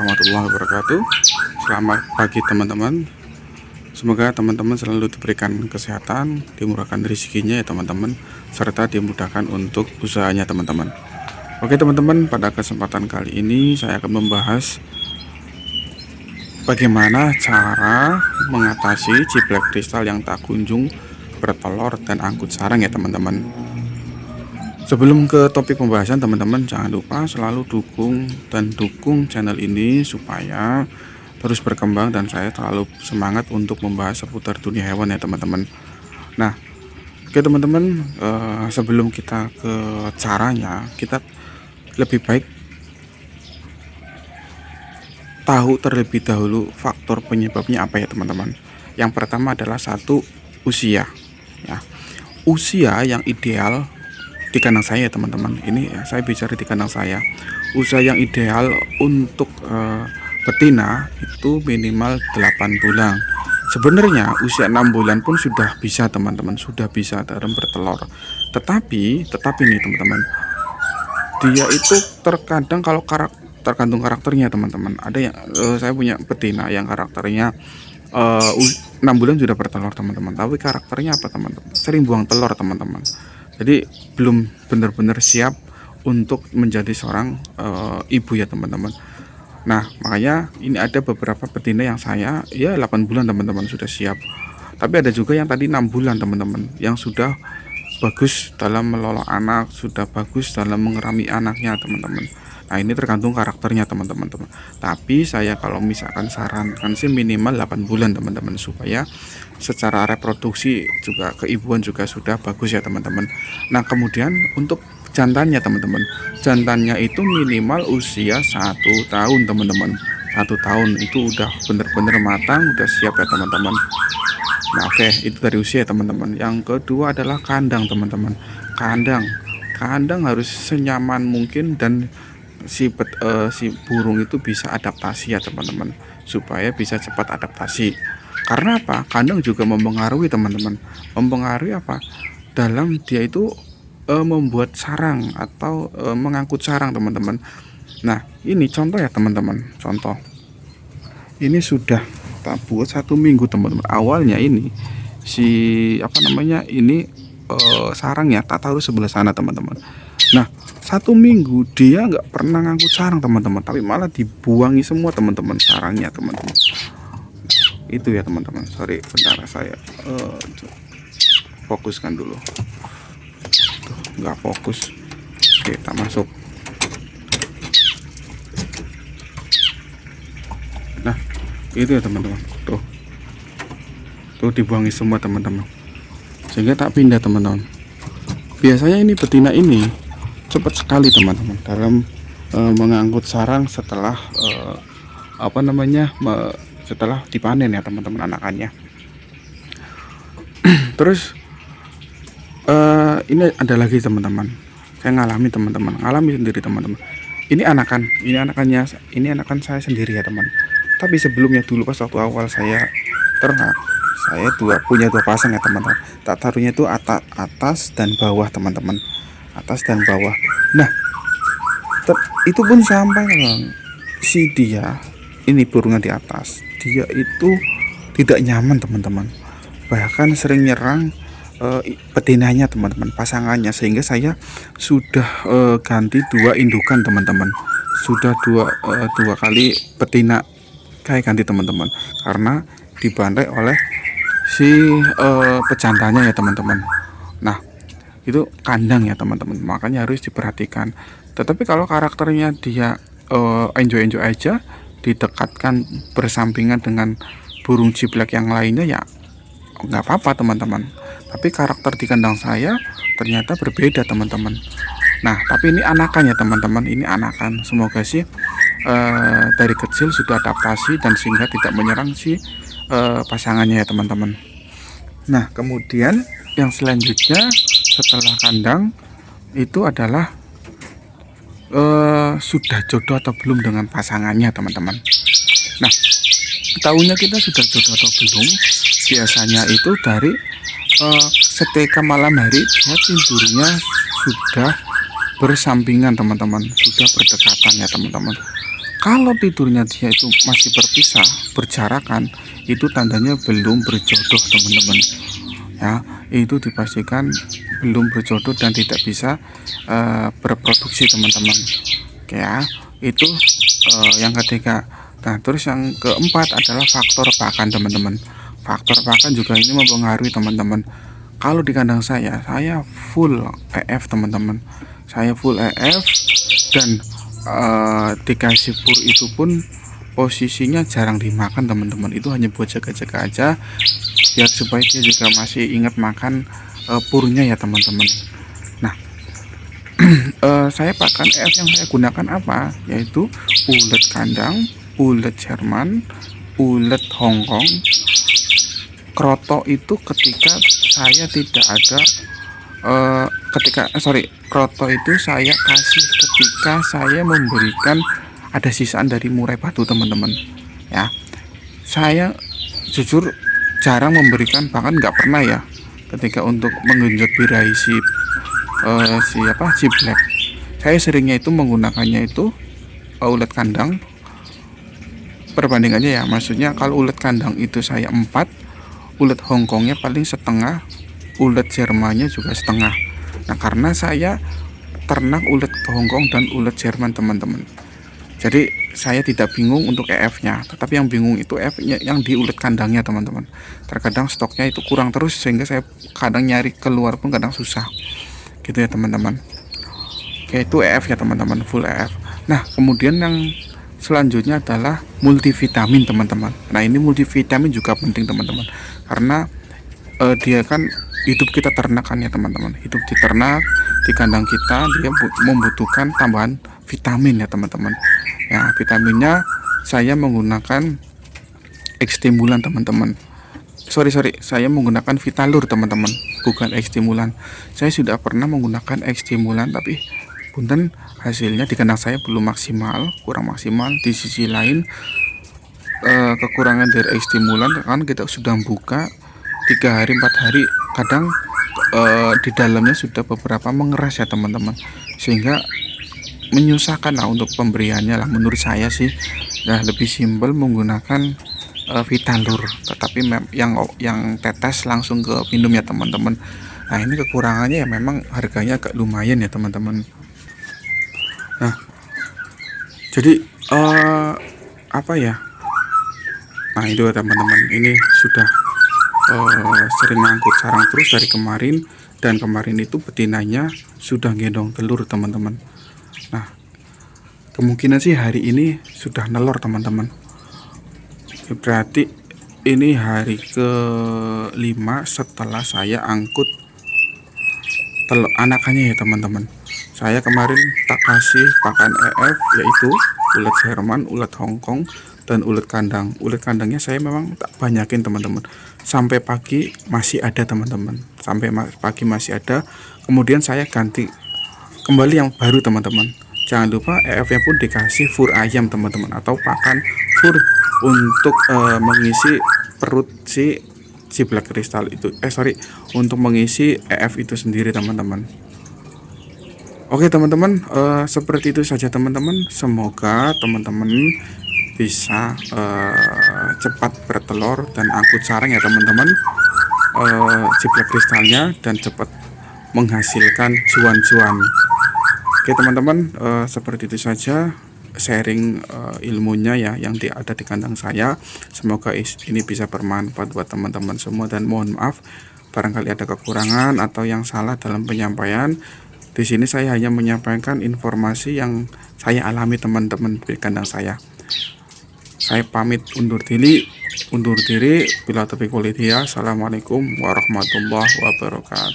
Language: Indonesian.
warahmatullahi wabarakatuh. Selamat pagi teman-teman. Semoga teman-teman selalu diberikan kesehatan, dimurahkan rezekinya ya teman-teman, serta dimudahkan untuk usahanya teman-teman. Oke teman-teman, pada kesempatan kali ini saya akan membahas bagaimana cara mengatasi ciblek kristal yang tak kunjung bertelur dan angkut sarang ya teman-teman. Sebelum ke topik pembahasan teman-teman, jangan lupa selalu dukung channel ini supaya terus berkembang dan saya selalu semangat untuk membahas seputar dunia hewan ya teman-teman. Nah, oke teman-teman, sebelum kita ke caranya, kita lebih baik tahu terlebih dahulu faktor penyebabnya apa ya teman-teman. Yang pertama adalah satu, usia ya. Usia yang ideal di kandang saya ya teman-teman, ini ya, saya bicara di kandang saya. Usia yang ideal untuk betina itu minimal 8 bulan. Sebenarnya usia 6 bulan pun sudah bisa teman-teman, sudah bisa dalam bertelur. Tetapi nih teman-teman, dia itu terkadang kalau tergantung karakternya teman-teman. Ada yang saya punya betina yang karakternya 6 bulan sudah bertelur teman-teman, tapi karakternya apa teman-teman? Sering buang telur teman-teman. Jadi belum benar-benar siap untuk menjadi seorang ibu ya teman-teman. Nah makanya ini ada beberapa betina yang saya ya 8 bulan teman-teman sudah siap. Tapi ada juga yang tadi 6 bulan teman-teman, yang sudah bagus dalam melolok anak, sudah bagus dalam mengerami anaknya teman-teman. Nah ini tergantung karakternya teman-teman. Tapi saya kalau misalkan sarankan sih minimal 8 bulan teman-teman, supaya secara reproduksi juga keibuan juga sudah bagus ya teman-teman. Nah kemudian untuk jantannya teman-teman, jantannya itu minimal usia 1 tahun teman-teman. 1 tahun itu udah bener-bener matang, udah siap ya teman-teman. Nah oke, itu dari usia teman-teman. Yang kedua adalah kandang teman-teman. Kandang harus senyaman mungkin dan si burung itu bisa adaptasi ya teman-teman, supaya bisa cepat adaptasi. Karena apa? Kandang juga mempengaruhi teman-teman. Mempengaruhi apa? Dalam dia itu membuat sarang atau mengangkut sarang teman-teman. Nah ini contoh ya teman-teman, contoh ini sudah tak buat 1 minggu teman-teman. Awalnya ini ini sarangnya tak taruh sebelah sana teman-teman. Nah 1 minggu dia nggak pernah ngangkut sarang teman-teman, tapi malah dibuangi semua teman-teman sarangnya teman-teman. Itu ya teman-teman, sorry bentar saya fokuskan dulu. Tuh, nggak fokus. Oke, kita masuk. Nah itu ya teman-teman, tuh dibuangi semua teman-teman, sehingga tak pindah teman-teman. Biasanya ini betina ini cepat sekali teman-teman dalam mengangkut sarang setelah setelah dipanen ya teman-teman anakannya. Terus ini ada lagi teman-teman, saya ngalami sendiri teman-teman. Ini anakan saya sendiri ya teman. Tapi sebelumnya dulu pas waktu awal saya ternak, saya punya 2 pasang ya teman-teman. Tak taruhnya itu atas dan bawah teman-teman, atas dan bawah. Nah itu pun sampai si dia ini burungnya di atas, dia itu tidak nyaman teman-teman, bahkan sering nyerang betinanya teman-teman, pasangannya, sehingga saya sudah ganti 2 indukan teman-teman. Sudah dua kali betina kayak ganti teman-teman, karena dibantai oleh si pejantannya ya teman-teman. Nah itu kandang ya teman-teman, makanya harus diperhatikan. Tetapi kalau karakternya dia enjoy aja, didekatkan bersampingan dengan burung ciblek yang lainnya, ya nggak apa-apa teman-teman. Tapi karakter di kandang saya ternyata berbeda teman-teman. Nah tapi ini anakan ya teman-teman, ini anakan. Semoga sih dari kecil sudah adaptasi dan sehingga tidak menyerang si pasangannya ya teman-teman. Nah kemudian yang selanjutnya setelah kandang itu adalah sudah jodoh atau belum dengan pasangannya teman-teman. Nah tahunya kita sudah jodoh atau belum biasanya itu dari ketika malam hari dia tidurnya sudah bersampingan teman-teman, sudah berdekatan ya teman-teman. Kalau tidurnya dia itu masih berpisah, berjarakan, itu tandanya belum berjodoh teman-teman. Ya, itu dipastikan belum berjodoh dan tidak bisa berproduksi teman-teman. Oke ya, itu yang ketiga. Nah, terus yang keempat adalah faktor pakan teman-teman. Faktor pakan juga ini mempengaruhi teman-teman. Kalau di kandang saya full EF teman-teman. Saya full EF dan dikasih pur itu pun posisinya jarang dimakan teman-teman. Itu hanya buat jaga-jaga aja biar supaya dia juga masih ingat makan purnya ya teman-teman. Nah, saya pakan EF yang saya gunakan apa? Yaitu ulet kandang, ulet Jerman, ulet Hongkong. Kroto itu ketika saya tidak ada kroto itu saya kasih ketika saya memberikan ada sisaan dari murai batu teman-teman. Ya, saya jujur jarang memberikan, bahkan nggak pernah ya ketika untuk menggenjot birahi si black. Saya seringnya itu menggunakannya itu ulet kandang. Perbandingannya ya, maksudnya kalau ulet kandang itu saya 4, ulet Hongkongnya paling setengah, ulet Jermannya juga setengah. Nah, karena saya ternak ulet Hongkong dan ulet Jerman teman-teman, jadi saya tidak bingung untuk EF-nya, tetapi yang bingung itu EF-nya yang di ulet kandangnya teman-teman. Terkadang stoknya itu kurang terus sehingga saya kadang nyari keluar pun kadang susah gitu ya teman-teman. Oke, itu EF ya teman-teman, full EF. Nah, kemudian yang selanjutnya adalah multivitamin teman-teman. Nah, ini multivitamin juga penting teman-teman, karena dia kan hidup kita ternak kan ya teman-teman. Hidup di ternak, di kandang kita, dia membutuhkan tambahan vitamin ya teman-teman. Ya, vitaminnya saya menggunakan ekstimulan teman-teman. Sorry, saya menggunakan Vitalur teman-teman, bukan ekstimulan. Saya sudah pernah menggunakan ekstimulan, tapi punten hasilnya di kandang saya belum maksimal, kurang maksimal. Di sisi lain kekurangan dari ekstimulan kan kita sudah buka 3 hari 4 hari, kadang di dalamnya sudah beberapa mengeras ya teman-teman, sehingga menyusahkan lah untuk pemberiannya lah menurut saya sih. Nah, lebih simpel menggunakan Vitalur, tetapi yang tetes langsung ke minum ya teman-teman. Nah, ini kekurangannya ya, memang harganya agak lumayan ya teman-teman. Nah, jadi apa ya, nah itu ya teman-teman, ini sudah sering ngangkut sarang terus dari kemarin, dan kemarin itu betinanya sudah gendong telur teman-teman. Nah, kemungkinan sih hari ini sudah nelor teman-teman. Berarti ini hari ke-5 setelah saya angkut telur anakannya ya teman-teman. Saya kemarin tak kasih pakan EF, yaitu ulet Jerman, ulet Hongkong, dan ulet kandang. Ulet kandangnya saya memang tak banyakin teman-teman. Sampai pagi masih ada teman-teman. Sampai pagi masih ada. Kemudian saya ganti kembali yang baru teman-teman. Jangan lupa EF-nya pun dikasih fur ayam teman-teman, atau pakan fur untuk mengisi perut si black crystal itu. Untuk mengisi EF itu sendiri teman-teman. Oke teman-teman, seperti itu saja teman-teman. Semoga teman-teman bisa cepat bertelur dan angkut sarang ya teman-teman, black kristalnya, dan cepat menghasilkan cuan-cuan. Oke teman-teman, seperti itu saja sharing ilmunya ya yang ada di kandang saya. Semoga ini bisa bermanfaat buat teman-teman semua, dan mohon maaf barangkali ada kekurangan atau yang salah dalam penyampaian. Di sini saya hanya menyampaikan informasi yang saya alami teman-teman di kandang saya. Saya pamit undur diri. Bila taufiq wal hidayah. Assalamualaikum warahmatullahi wabarakatuh.